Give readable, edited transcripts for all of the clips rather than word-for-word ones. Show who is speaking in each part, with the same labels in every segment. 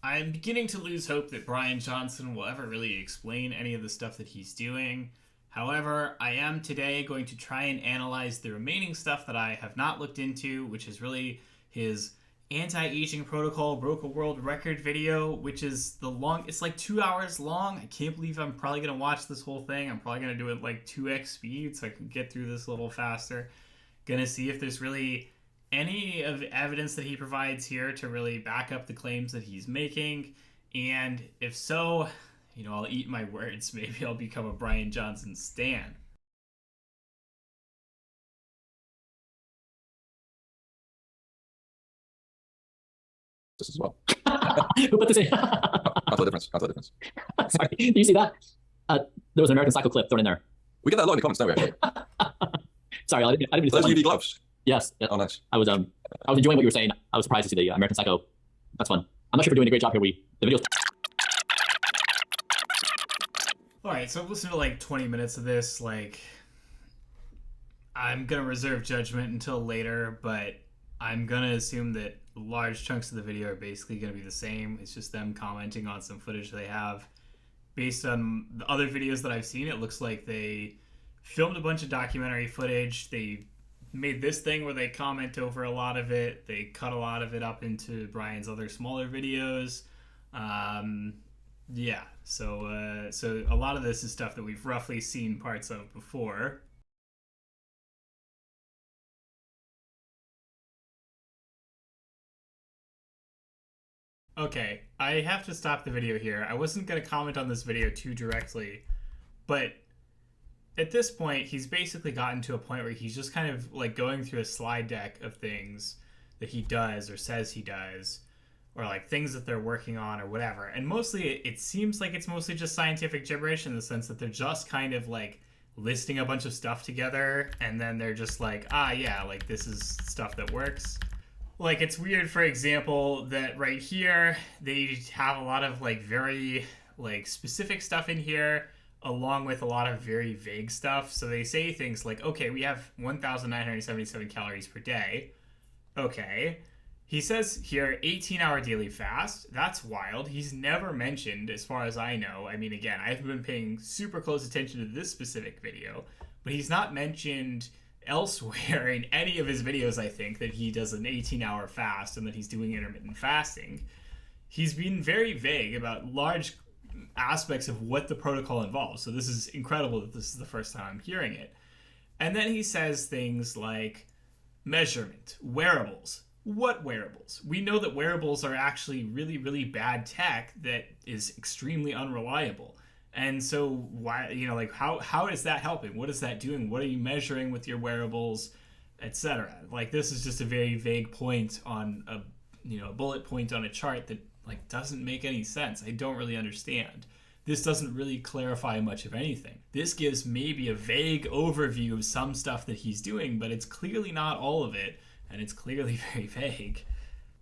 Speaker 1: I'm beginning to lose hope that Bryan Johnson will ever really explain any of the stuff that he's doing. However, I am today going to try and analyze the remaining stuff that I have not looked into, which is really his anti-aging protocol broke a world record video, which is it's like 2 hours long. I can't believe I'm probably going to watch this whole thing. I'm probably going to do it like 2x speed so I can get through this a little faster. Gonna see if there's really any of evidence that he provides here to really back up the claims that he's making. And if so, I'll eat my words. Maybe I'll become a Bryan Johnson stan.
Speaker 2: This as well.
Speaker 3: Who put this in?
Speaker 2: Can't tell the difference. Can't tell the difference.
Speaker 3: Sorry. Do you see that? There was an American Psycho clip thrown in there.
Speaker 2: We get that a lot in the comments, don't we? Actually?
Speaker 3: Sorry, I didn't mean to
Speaker 2: Those UV gloves.
Speaker 3: Yes.
Speaker 2: Oh, nice.
Speaker 3: I was enjoying what you were saying. I was surprised to see the American Psycho. That's fun. I'm not sure if we're doing a great job here. The video's.
Speaker 1: All right, so I've listened to like 20 minutes of this. I'm gonna reserve judgment until later, but I'm gonna assume that large chunks of the video are basically gonna be the same. It's just them commenting on some footage they have. Based on the other videos that I've seen, it looks like they filmed a bunch of documentary footage. They made this thing where they comment over a lot of it. They cut a lot of it up into Bryan's other smaller videos. Yeah, so a lot of this is stuff that we've roughly seen parts of before. Okay, I have to stop the video here. I wasn't going to comment on this video too directly, but at this point, he's basically gotten to a point where he's just kind of like going through a slide deck of things that he does or says he does, or like things that they're working on or whatever. And mostly it seems like it's mostly just scientific gibberish in the sense that they're just kind of like listing a bunch of stuff together and then they're just like, yeah, like this is stuff that works. Like it's weird, for example, that right here they have a lot of like very like specific stuff in here along with a lot of very vague stuff. So they say things like, okay, we have 1,977 calories per day. Okay. He says here 18-hour daily fast. That's wild. He's never mentioned, as far as I know. I mean, again, I haven't been paying super close attention to this specific video, but he's not mentioned elsewhere in any of his videos, I think, that he does an 18-hour fast and that he's doing intermittent fasting. He's been very vague about large aspects of what the protocol involves. So this is incredible that this is the first time I'm hearing it. And then he says things like measurement, wearables. What wearables? We know that wearables are actually really, really bad tech that is extremely unreliable. And so why, how is that helping? What is that doing? What are you measuring with your wearables, etc.? Like this is just a very vague point on a bullet point on a chart that like doesn't make any sense. I don't really understand. This doesn't really clarify much of anything. This gives maybe a vague overview of some stuff that he's doing, but it's clearly not all of it, and it's clearly very vague.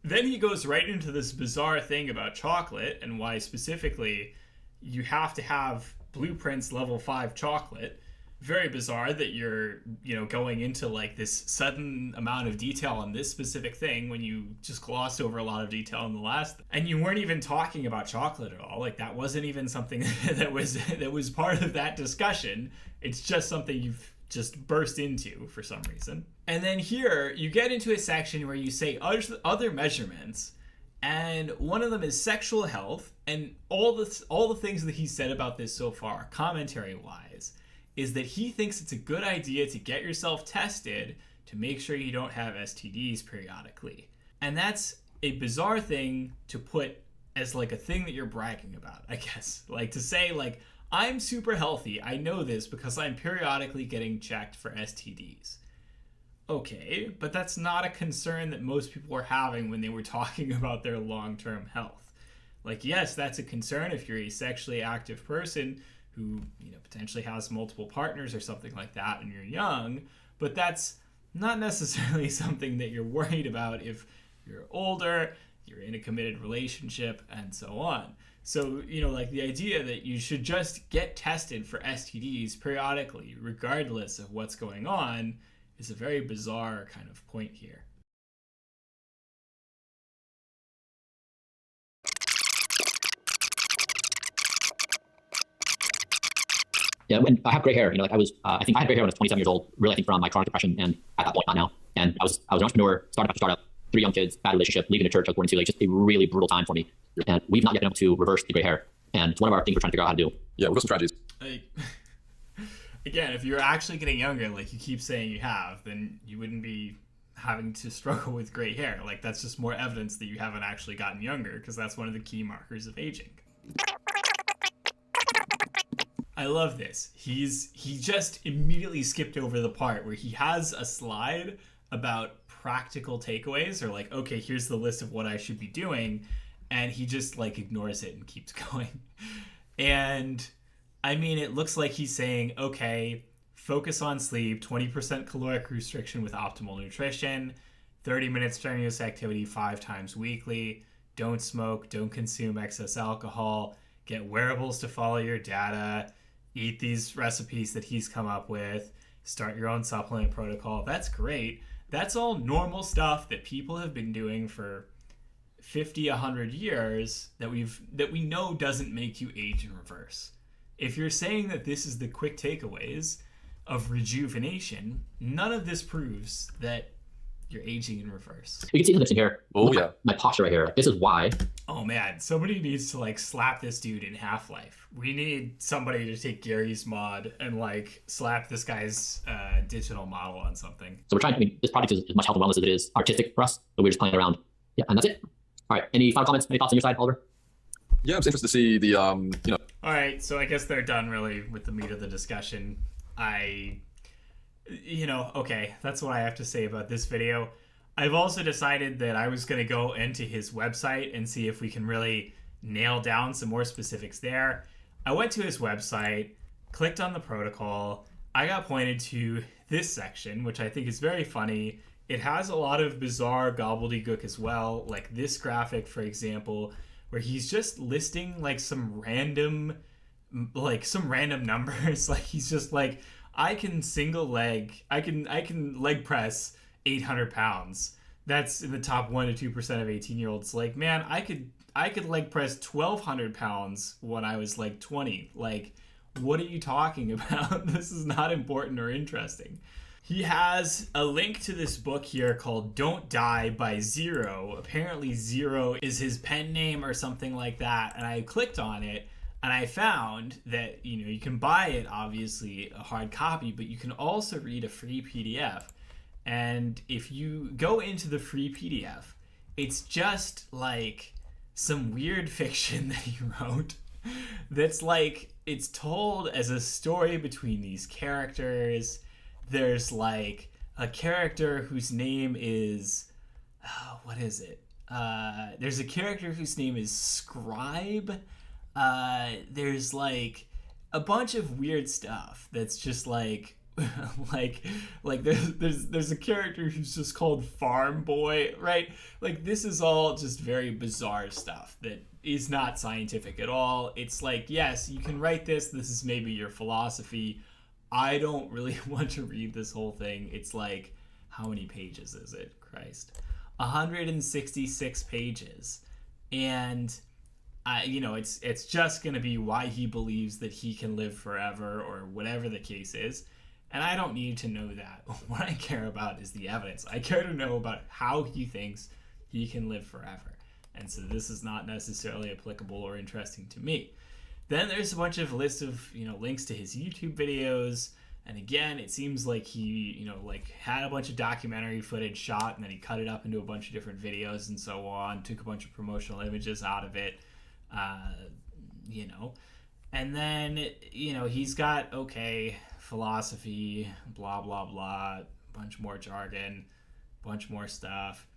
Speaker 1: Then he goes right into this bizarre thing about chocolate and why specifically you have to have Blueprint's level 5 chocolate. Very bizarre that you're, going into like this sudden amount of detail on this specific thing when you just glossed over a lot of detail in the last, and you weren't even talking about chocolate at all. Like that wasn't even something that was part of that discussion. It's just something you've just burst into for some reason. And then here you get into a section where you say other measurements, and one of them is sexual health, and all the things that he said about this so far, commentary wise, is that he thinks it's a good idea to get yourself tested to make sure you don't have STDs periodically. And that's a bizarre thing to put as like a thing that you're bragging about, I guess. Like to say like, I'm super healthy. I know this because I'm periodically getting checked for STDs. Okay, but that's not a concern that most people were having when they were talking about their long-term health. Like, yes, that's a concern if you're a sexually active person who, potentially has multiple partners or something like that and you're young, but that's not necessarily something that you're worried about if you're older, you're in a committed relationship, and so on. So, like the idea that you should just get tested for STDs periodically, regardless of what's going on, is a very bizarre kind of point here.
Speaker 3: Yeah, and I have gray hair. Like I think I had gray hair when I was 27 years old. Really, I think from my chronic depression, and at that point, not now. And I was an entrepreneur, startup after startup, 3 young kids, bad relationship, leaving the church I was born into, like just a really brutal time for me. And we've not yet been able to reverse the gray hair. And it's one of our things we're trying to figure out how to do.
Speaker 2: Yeah, we've got some strategies.
Speaker 1: Like, again, if you're actually getting younger, like you keep saying you have, then you wouldn't be having to struggle with gray hair. Like that's just more evidence that you haven't actually gotten younger, because that's one of the key markers of aging. I love this. He just immediately skipped over the part where he has a slide about practical takeaways, or like, okay, here's the list of what I should be doing, and he just like ignores it and keeps going. And I mean, it looks like he's saying, okay, focus on sleep, 20% caloric restriction with optimal nutrition, 30 minutes strenuous activity 5 times weekly, don't smoke, don't consume excess alcohol, get wearables to follow your data, eat these recipes that he's come up with, start your own supplement protocol. That's great. That's all normal stuff that people have been doing for 50, 100 years that we know doesn't make you age in reverse. If you're saying that this is the quick takeaways of rejuvenation, none of this proves that you're aging in reverse.
Speaker 3: You can see the difference here.
Speaker 2: Oh, yeah.
Speaker 3: My posture right here. This is why.
Speaker 1: Oh man, somebody needs to like slap this dude in Half-Life. We need somebody to take Gary's mod and like slap this guy's digital model on something.
Speaker 3: So we're trying, I mean, this project is as much health and wellness as it is artistic for us, but we're just playing around. Yeah, and that's it. All right, any final comments, any thoughts on your side, Oliver?
Speaker 2: Yeah, I'm interested to see the,
Speaker 1: All right, so I guess they're done really with the meat of the discussion. Okay, that's what I have to say about this video. I've also decided that I was going to go into his website and see if we can really nail down some more specifics there. I went to his website, clicked on the protocol. I got pointed to this section, which I think is very funny. It has a lot of bizarre gobbledygook as well, like this graphic, for example, where he's just listing like some random numbers. Like he's just like, I can leg press 800 pounds. That's in the top 1 to 2% of 18-year-olds. Like, man, I could leg press 1,200 pounds when I was like 20. Like, what are you talking about? This is not important or interesting. He has a link to this book here called Don't Die by Zero. Apparently Zero is his pen name or something like that. And I clicked on it and I found that, you can buy it, obviously, a hard copy, but you can also read a free PDF. And if you go into the free PDF, it's just like some weird fiction that he wrote that's like, it's told as a story between these characters. There's like a character whose name is, what is it? There's a character whose name is Scribe. There's like a bunch of weird stuff that's just like there's a character who's just called Farm Boy, right? Like this is all just very bizarre stuff that is not scientific at all. It's like, yes, you can write this. This is maybe your philosophy. I don't really want to read this whole thing. It's like, how many pages is it? Christ. 166 pages. And it's just going to be why he believes that he can live forever or whatever the case is. And I don't need to know that. What I care about is the evidence. I care to know about how he thinks he can live forever. And so this is not necessarily applicable or interesting to me. Then there's a bunch of lists of, links to his YouTube videos. And again, it seems like he, had a bunch of documentary footage shot and then he cut it up into a bunch of different videos and so on, took a bunch of promotional images out of it, And then, he's got, philosophy, blah, blah, blah, bunch more jargon, bunch more stuff.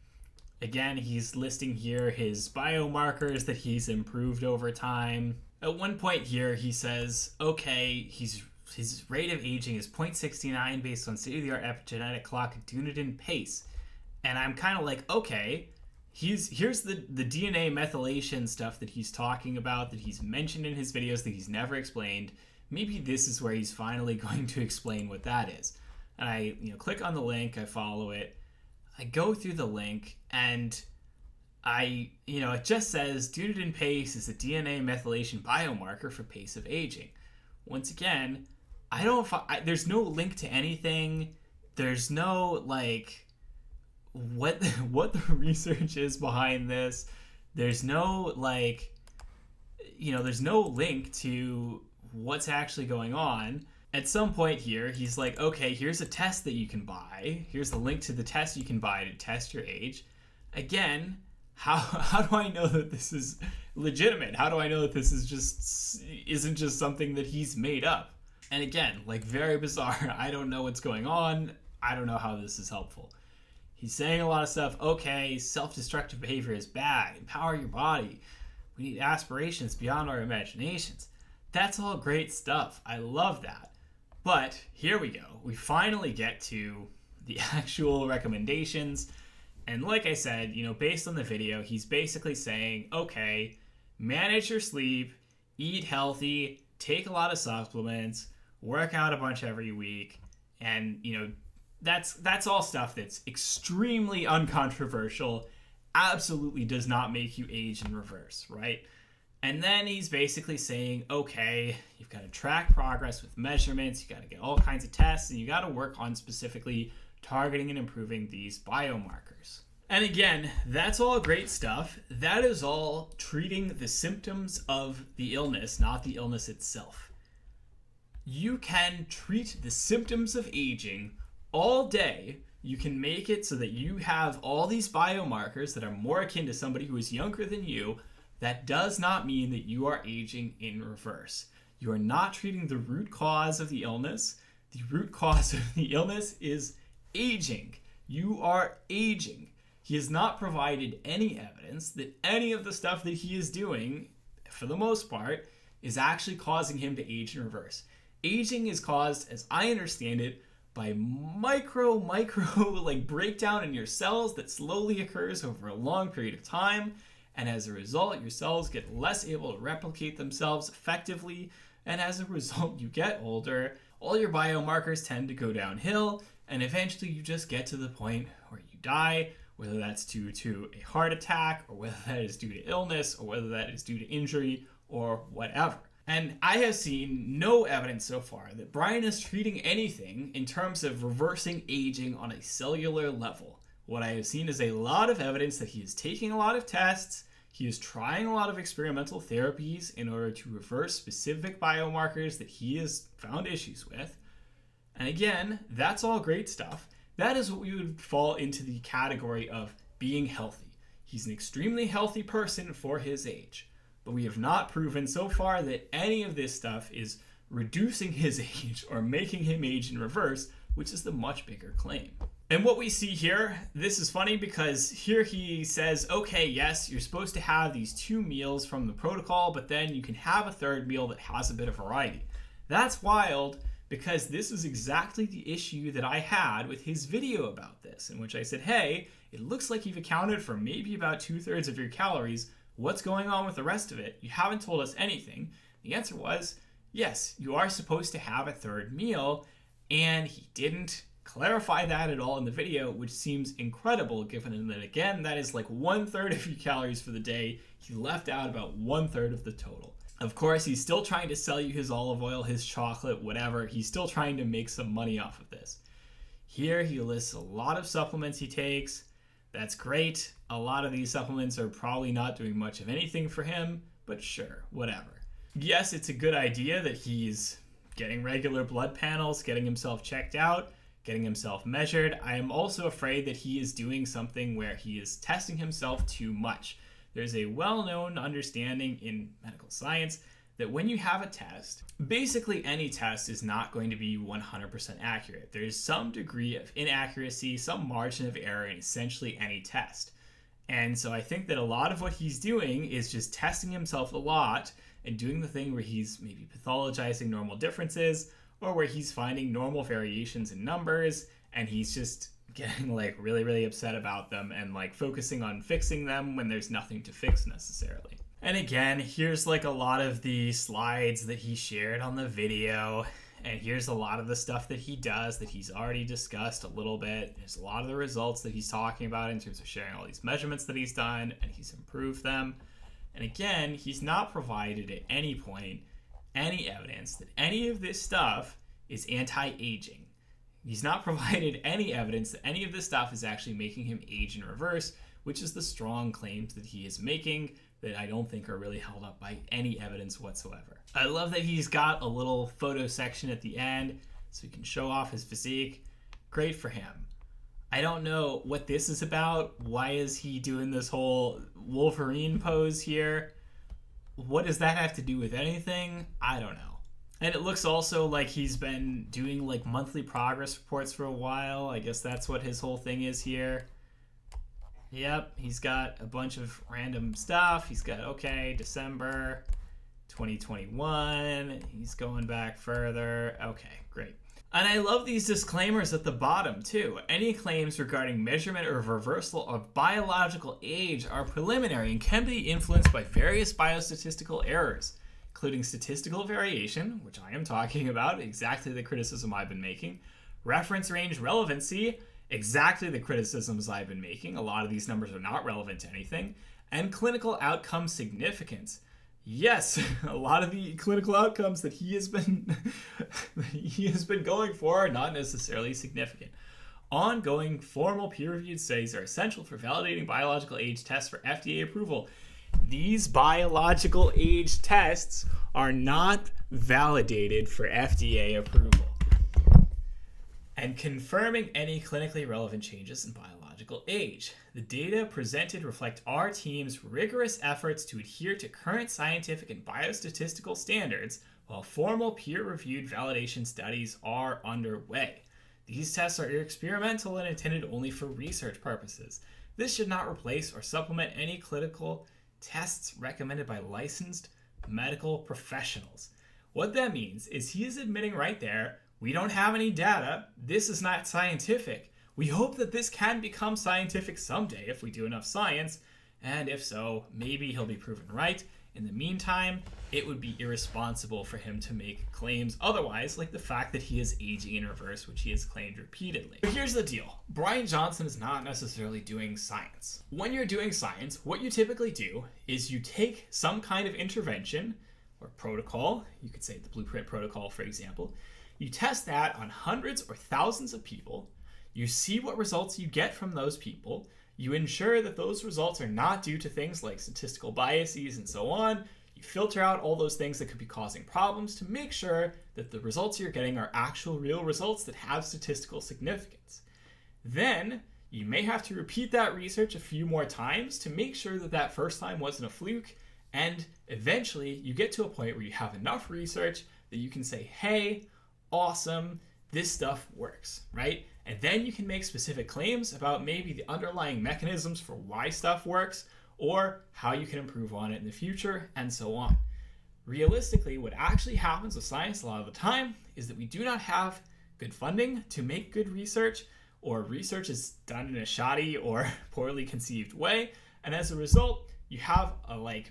Speaker 1: Again, he's listing here his biomarkers that he's improved over time. At one point here, he says, his rate of aging is 0.69 based on state-of-the-art epigenetic clock Dunedin pace. And I'm kind of like, okay, here's the DNA methylation stuff that he's talking about, that he's mentioned in his videos, that he's never explained. Maybe this is where he's finally going to explain what that is. And I click on the link, I follow it, I go through the link, and it just says Dunedin pace is a DNA methylation biomarker for pace of aging. Once again, there's no link to anything. There's no like what the research is behind this. There's no like, there's no link to what's actually going on. At some point here, he's like, okay, here's a test that you can buy. Here's the link to the test you can buy to test your age. Again, how do I know that this is legitimate? How do I know that this isn't just something that he's made up? And again, like, very bizarre. I don't know what's going on. I don't know how this is helpful. He's saying a lot of stuff. Okay, self-destructive behavior is bad. Empower your body. We need aspirations beyond our imaginations. That's all great stuff. I love that. But here we go. We finally get to the actual recommendations. And like I said, based on the video, he's basically saying, okay, manage your sleep, eat healthy, take a lot of supplements, work out a bunch every week. And, that's all stuff that's extremely uncontroversial, absolutely does not make you age in reverse, right? And then he's basically saying, okay, you've got to track progress with measurements, you got to get all kinds of tests, and you got to work on specifically targeting and improving these biomarkers. And again, that's all great stuff. That is all treating the symptoms of the illness, not the illness itself. You can treat the symptoms of aging all day. You can make it so that you have all these biomarkers that are more akin to somebody who is younger than you. That does not mean that you are aging in reverse. You are not treating the root cause of the illness. The root cause of the illness is aging. You are aging. He has not provided any evidence that any of the stuff that he is doing, for the most part, is actually causing him to age in reverse. Aging is caused, as I understand it, by micro like breakdown in your cells that slowly occurs over a long period of time. And as a result, your cells get less able to replicate themselves effectively. And as a result, you get older. All your biomarkers tend to go downhill. And eventually you just get to the point where you die, whether that's due to a heart attack, or whether that is due to illness, or whether that is due to injury, or whatever. And I have seen no evidence so far that Bryan is treating anything in terms of reversing aging on a cellular level. What I have seen is a lot of evidence that he is taking a lot of tests, he is trying a lot of experimental therapies in order to reverse specific biomarkers that he has found issues with. And again, that's all great stuff. That is what we would fall into the category of being healthy. He's an extremely healthy person for his age. But we have not proven so far that any of this stuff is reducing his age or making him age in reverse, which is the much bigger claim. And what we see here, this is funny because here he says, okay, yes, you're supposed to have these 2 meals from the protocol, but then you can have a third meal that has a bit of variety. That's wild, because this is exactly the issue that I had with his video about this, in which I said, hey, it looks like you've accounted for maybe about 2/3 of your calories. What's going on with the rest of it? You haven't told us anything. The answer was, yes, you are supposed to have a third meal, and he didn't clarify that at all in the video, which seems incredible given that, again, that is like 1/3 of your calories for the day. He left out about 1/3 of the total. Of course, he's still trying to sell you his olive oil, his chocolate, whatever. He's still trying to make some money off of this. Here he lists a lot of supplements he takes. That's great. A lot of these supplements are probably not doing much of anything for him, but sure, whatever. Yes, it's a good idea that he's getting regular blood panels, getting himself checked out, getting himself measured. I am also afraid that he is doing something where he is testing himself too much. There's a well-known understanding in medical science that when you have a test, basically any test is not going to be 100% accurate. There's some degree of inaccuracy, some margin of error in essentially any test. And so I think that a lot of what he's doing is just testing himself a lot and doing the thing where he's maybe pathologizing normal differences, or where he's finding normal variations in numbers and he's just getting like really upset about them and like focusing on fixing them when there's nothing to fix necessarily. And again, here's like a lot of the slides that he shared on the video, and here's a lot of the stuff that he does that he's already discussed a little bit. There's a lot of the results that he's talking about in terms of sharing all these measurements that he's done, and he's improved them. And again, he's not provided at any point any evidence that any of this stuff is anti-aging. He's not provided any evidence that any of this stuff is actually making him age in reverse, which is the strong claims that he is making that I don't think are really held up by any evidence whatsoever. I love that he's got a little photo section at the end so he can show off his physique. Great for him. I don't know what this is about. Why is he doing this whole Wolverine pose here? What does that have to do with anything? I don't know. And it looks also like he's been doing like monthly progress reports for a while. I guess that's what his whole thing is here. Yep, he's got a bunch of random stuff. He's got, okay, December 2021. He's going back further. Okay, great. And I love these disclaimers at the bottom too. Any claims regarding measurement or reversal of biological age are preliminary and can be influenced by various biostatistical errors, including statistical variation, which I am talking about, exactly the criticism I've been making, reference range relevancy, exactly the criticisms I've been making. A lot of these numbers are not relevant to anything, and clinical outcome significance. Yes, a lot of the clinical outcomes that he has been going for are not necessarily significant. Ongoing formal peer-reviewed studies are essential for validating biological age tests for FDA approval. These biological age tests are not validated for FDA approval. And confirming any clinically relevant changes in biological age. The data presented reflect our team's rigorous efforts to adhere to current scientific and biostatistical standards, while formal peer-reviewed validation studies are underway. These tests are experimental and intended only for research purposes. This should not replace or supplement any clinical tests recommended by licensed medical professionals. What that means is he is admitting right there, we don't have any data. This is not scientific. We hope that this can become scientific someday if we do enough science, and if so, maybe he'll be proven right. In the meantime, it would be irresponsible for him to make claims otherwise, like the fact that he is aging in reverse, which he has claimed repeatedly. But here's the deal. Bryan Johnson is not necessarily doing science. When you're doing science, what you typically do is you take some kind of intervention or protocol, you could say the blueprint protocol, for example, you test that on hundreds or thousands of people, you see what results you get from those people, you ensure that those results are not due to things like statistical biases and so on, you filter out all those things that could be causing problems to make sure that the results you're getting are actual real results that have statistical significance. Then, you may have to repeat that research a few more times to make sure that that first time wasn't a fluke, and eventually you get to a point where you have enough research that you can say, hey, awesome, this stuff works, right? And then you can make specific claims about maybe the underlying mechanisms for why stuff works or how you can improve on it in the future and so on. Realistically, what actually happens with science a lot of the time is that we do not have good funding to make good research, or research is done in a shoddy or poorly conceived way. And as a result, you have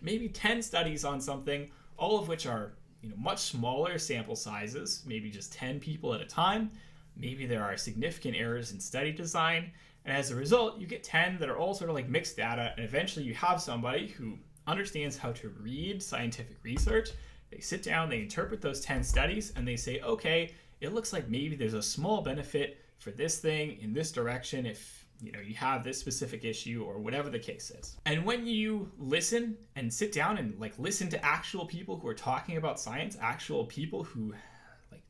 Speaker 1: maybe 10 studies on something, all of which are much smaller sample sizes, maybe just 10 people at a time. Maybe there are significant errors in study design. And as a result, you get 10 that are all sort of like mixed data. And eventually you have somebody who understands how to read scientific research. They sit down, they interpret those 10 studies, and they say, okay, it looks like maybe there's a small benefit for this thing in this direction if you have this specific issue or whatever the case is. And when you listen and sit down and listen to actual people who are talking about science, actual people who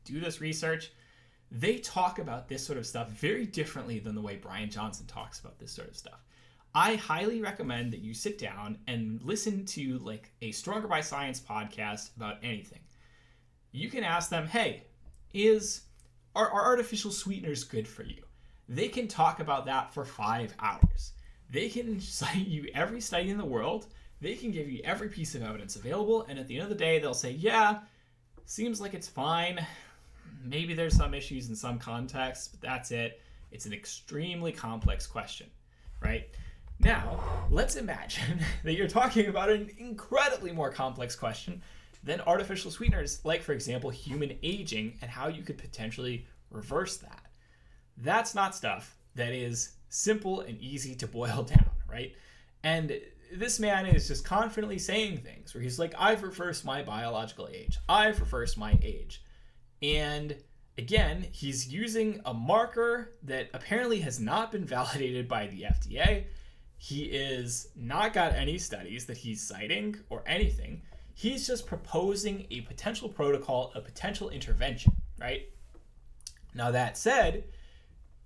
Speaker 1: do this research, they talk about this sort of stuff very differently than the way Bryan Johnson talks about this sort of stuff. I highly recommend that you sit down and listen to a Stronger by Science podcast about anything. You can ask them, hey, are artificial sweeteners good for you? They can talk about that for 5 hours. They can cite you every study in the world. They can give you every piece of evidence available. And at the end of the day, they'll say, yeah, seems like it's fine. Maybe there's some issues in some contexts, but that's it. It's an extremely complex question, right? Now, let's imagine that you're talking about an incredibly more complex question than artificial sweeteners, like, for example, human aging and how you could potentially reverse that. That's not stuff that is simple and easy to boil down, right? And this man is just confidently saying things where he's like, I've reversed my biological age. I've reversed my age. And Again, he's using a marker that apparently has not been validated by the FDA. He is not got any studies that he's citing or anything. He's just proposing a potential protocol, a potential intervention, right? Now that said,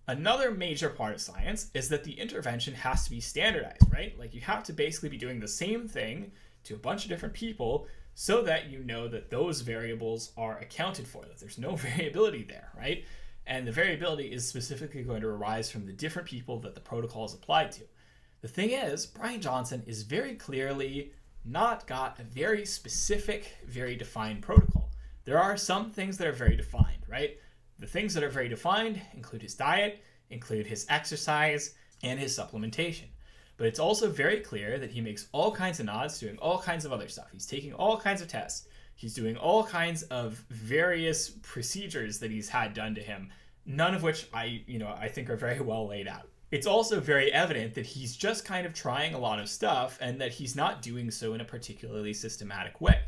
Speaker 1: another major part of science is that the intervention has to be standardized, right? Like you have to basically be doing the same thing to a bunch of different people so that you know that those variables are accounted for, that there's no variability there, right? And the variability is specifically going to arise from the different people that the protocol is applied to. The thing is, Bryan Johnson is very clearly not got a very specific, very defined protocol. There are some things that are very defined, right? The things that are very defined include his diet, include his exercise, and his supplementation. But it's also very clear that he makes all kinds of nods, doing all kinds of other stuff. He's taking all kinds of tests. He's doing all kinds of various procedures that he's had done to him, none of which I think are very well laid out. It's also very evident that he's just kind of trying a lot of stuff and that he's not doing so in a particularly systematic way.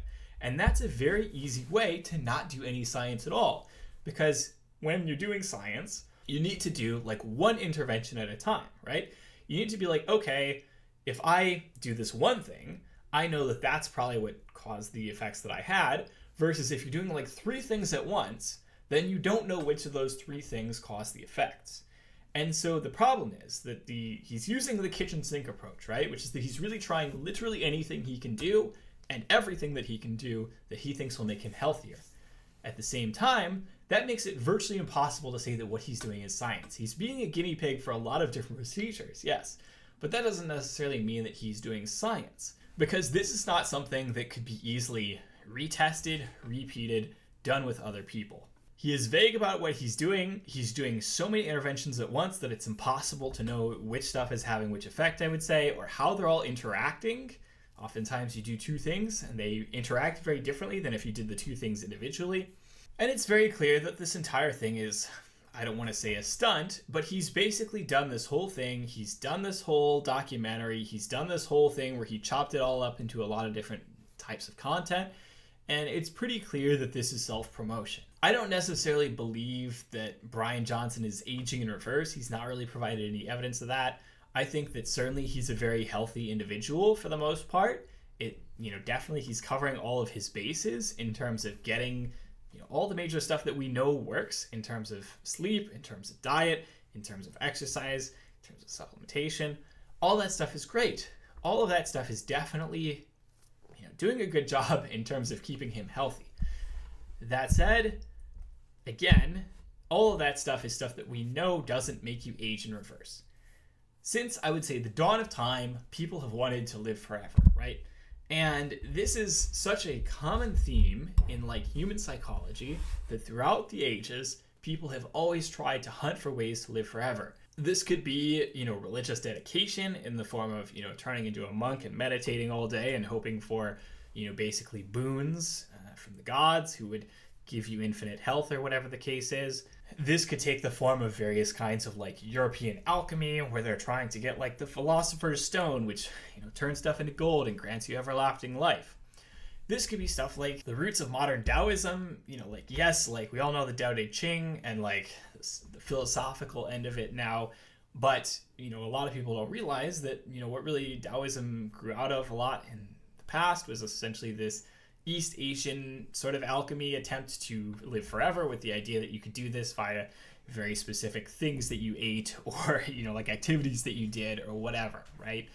Speaker 1: And that's a very easy way to not do any science at all. Because when you're doing science, you need to do like one intervention at a time, right? You need to be like, okay, if I do this one thing, I know that that's probably what caused the effects that I had, versus if you're doing like 3 things at once, then you don't know which of those 3 things caused the effects. And so the problem is that he's using the kitchen sink approach, right? Which is that he's really trying literally anything he can do and everything that he can do that he thinks will make him healthier. At the same time, that makes it virtually impossible to say that what he's doing is science. He's being a guinea pig for a lot of different procedures, yes, but that doesn't necessarily mean that he's doing science, because this is not something that could be easily retested, repeated, done with other people. He is vague about what he's doing. He's doing so many interventions at once that it's impossible to know which stuff is having which effect, I would say, or how they're all interacting. Oftentimes you do 2 things and they interact very differently than if you did the 2 things individually. And it's very clear that this entire thing is, I don't want to say a stunt, but he's basically done this whole thing. He's done this whole documentary. He's done this whole thing where he chopped it all up into a lot of different types of content. And it's pretty clear that this is self-promotion. I don't necessarily believe that Bryan Johnson is aging in reverse. He's not really provided any evidence of that. I think that certainly he's a very healthy individual for the most part. Definitely he's covering all of his bases in terms of getting all the major stuff that we know works in terms of sleep, in terms of diet, in terms of exercise, in terms of supplementation. All that stuff is great. All of that stuff is definitely doing a good job in terms of keeping him healthy. That said, again, all of that stuff is stuff that we know doesn't make you age in reverse. Since, I would say, the dawn of time, people have wanted to live forever, right? And this is such a common theme in human psychology that throughout the ages, people have always tried to hunt for ways to live forever. This could be, religious dedication in the form of, turning into a monk and meditating all day and hoping for, basically boons from the gods who would give you infinite health or whatever the case is. This could take the form of various kinds of European alchemy, where they're trying to get the philosopher's stone, which turns stuff into gold and grants you everlasting life. This could be stuff like the roots of modern Taoism, we all know the Tao Te Ching and the philosophical end of it now, but a lot of people don't realize that what really Taoism grew out of a lot in the past was essentially this East Asian sort of alchemy attempt to live forever, with the idea that you could do this via very specific things that you ate or activities that you did or whatever, right?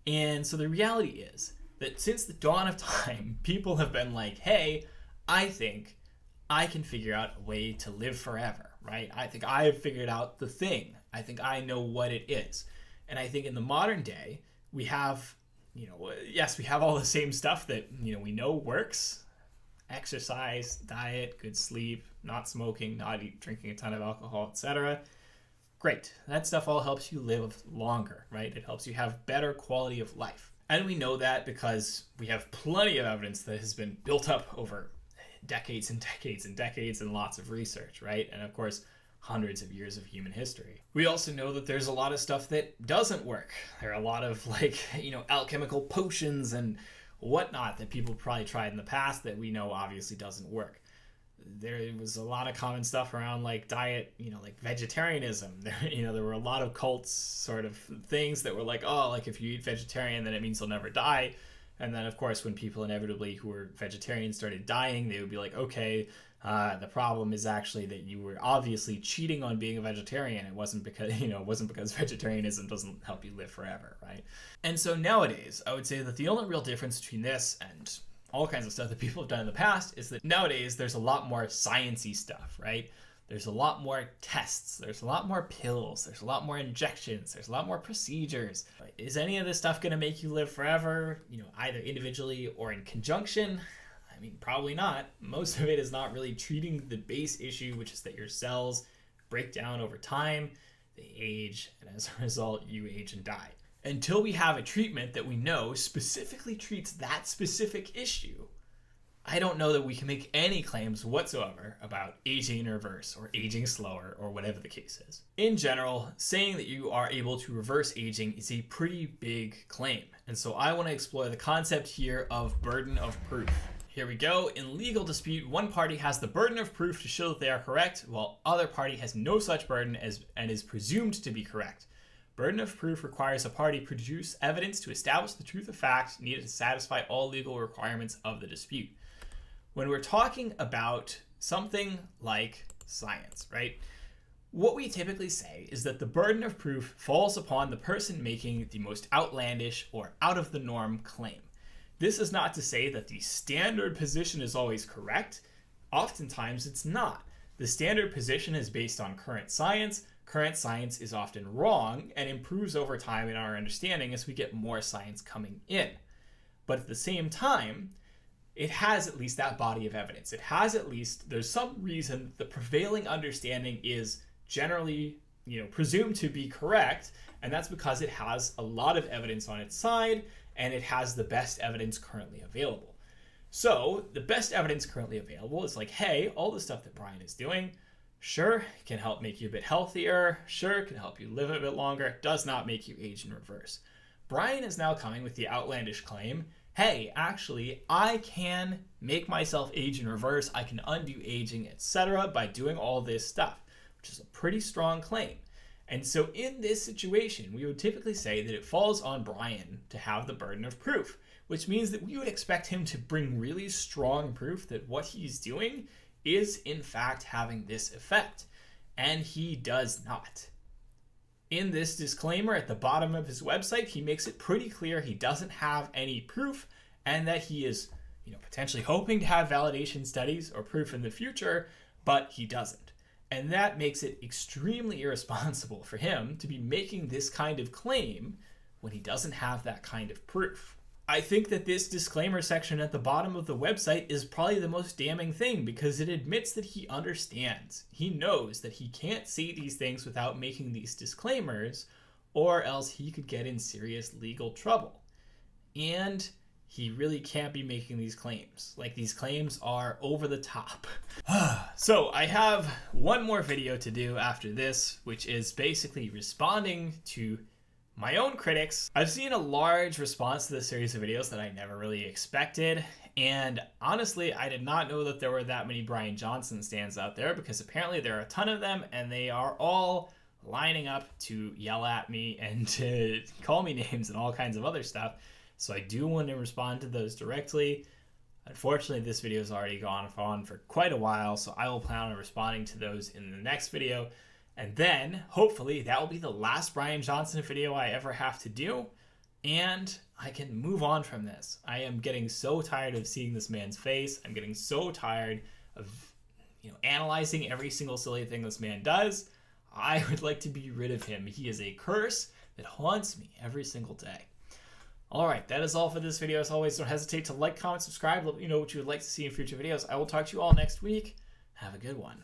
Speaker 1: And so the reality is that since the dawn of time, people have been hey, I think I can figure out a way to live forever, right? I think I have figured out the thing. I think I know what it is. And I think in the modern day, we have yes, we have all the same stuff that, we know works. Exercise, diet, good sleep, not smoking, not drinking a ton of alcohol, etc. Great. That stuff all helps you live longer, right? It helps you have better quality of life. And we know that because we have plenty of evidence that has been built up over decades and decades and decades and lots of research, right? And of course, hundreds of years of human history. We also know that there's a lot of stuff that doesn't work. There are a lot of alchemical potions and whatnot that people probably tried in the past that we know obviously doesn't work. there was a lot of common stuff around like diet, like vegetarianism. There were a lot of cults sort of things that were like, oh, like if you eat vegetarian, then it means you'll never die. And then, of course, when people inevitably who were vegetarians started dying, they would be like, okay, the problem is actually that you were obviously cheating on being a vegetarian. It wasn't because vegetarianism doesn't help you live forever, right? And so nowadays, I would say that the only real difference between this and all kinds of stuff that people have done in the past is that nowadays there's a lot more science-y stuff, right? There's a lot more tests, there's a lot more pills, there's a lot more injections, there's a lot more procedures. Is any of this stuff going to make you live forever, either individually or in conjunction? I mean, probably not. Most of it is not really treating the base issue, which is that your cells break down over time, they age, and as a result, you age and die. Until we have a treatment that we know specifically treats that specific issue, I don't know that we can make any claims whatsoever about aging in reverse or aging slower or whatever the case is. In general, saying that you are able to reverse aging is a pretty big claim. And so I want to explore the concept here of burden of proof. Here we go. In legal dispute, one party has the burden of proof to show that they are correct, while other party has no such burden and is presumed to be correct. Burden of proof requires a party produce evidence to establish the truth of fact needed to satisfy all legal requirements of the dispute. When we're talking about something like science, right? What we typically say is that the burden of proof falls upon the person making the most outlandish or out of the norm claim. This is not to say that the standard position is always correct. Oftentimes it's not. The standard position is based on current science. Current science is often wrong and improves over time in our understanding as we get more science coming in. But at the same time, it has at least that body of evidence. It has at least, there's some reason the prevailing understanding is generally, presumed to be correct, and that's because it has a lot of evidence on its side, and it has the best evidence currently available. So the best evidence currently available is like, hey, all the stuff that Bryan is doing, sure, it can help make you a bit healthier, sure, it can help you live a bit longer, does not make you age in reverse. Bryan is now coming with the outlandish claim, hey, actually, I can make myself age in reverse, I can undo aging, etc. by doing all this stuff, which is a pretty strong claim. And so in this situation, we would typically say that it falls on Bryan to have the burden of proof, which means that we would expect him to bring really strong proof that what he's doing is in fact having this effect. And he does not. In this disclaimer at the bottom of his website, he makes it pretty clear he doesn't have any proof and that he is, potentially hoping to have validation studies or proof in the future, but he doesn't. And that makes it extremely irresponsible for him to be making this kind of claim when he doesn't have that kind of proof. I think that this disclaimer section at the bottom of the website is probably the most damning thing because it admits that he understands. He knows that he can't say these things without making these disclaimers, or else he could get in serious legal trouble. And he really can't be making these claims. Like, these claims are over the top. So I have one more video to do after this, which is basically responding to my own critics. I've seen a large response to this series of videos that I never really expected, and honestly, I did not know that there were that many Bryan Johnson stands out there, because apparently there are a ton of them, and they are all lining up to yell at me and to call me names and all kinds of other stuff. So I do want to respond to those directly. Unfortunately, this video has already gone on for quite a while, so I will plan on responding to those in the next video. And then, hopefully, that will be the last Bryan Johnson video I ever have to do, and I can move on from this. I am getting so tired of seeing this man's face. I'm getting so tired of, analyzing every single silly thing this man does. I would like to be rid of him. He is a curse that haunts me every single day. Alright, that is all for this video. As always, don't hesitate to like, comment, subscribe, let me know what you would like to see in future videos. I will talk to you all next week. Have a good one.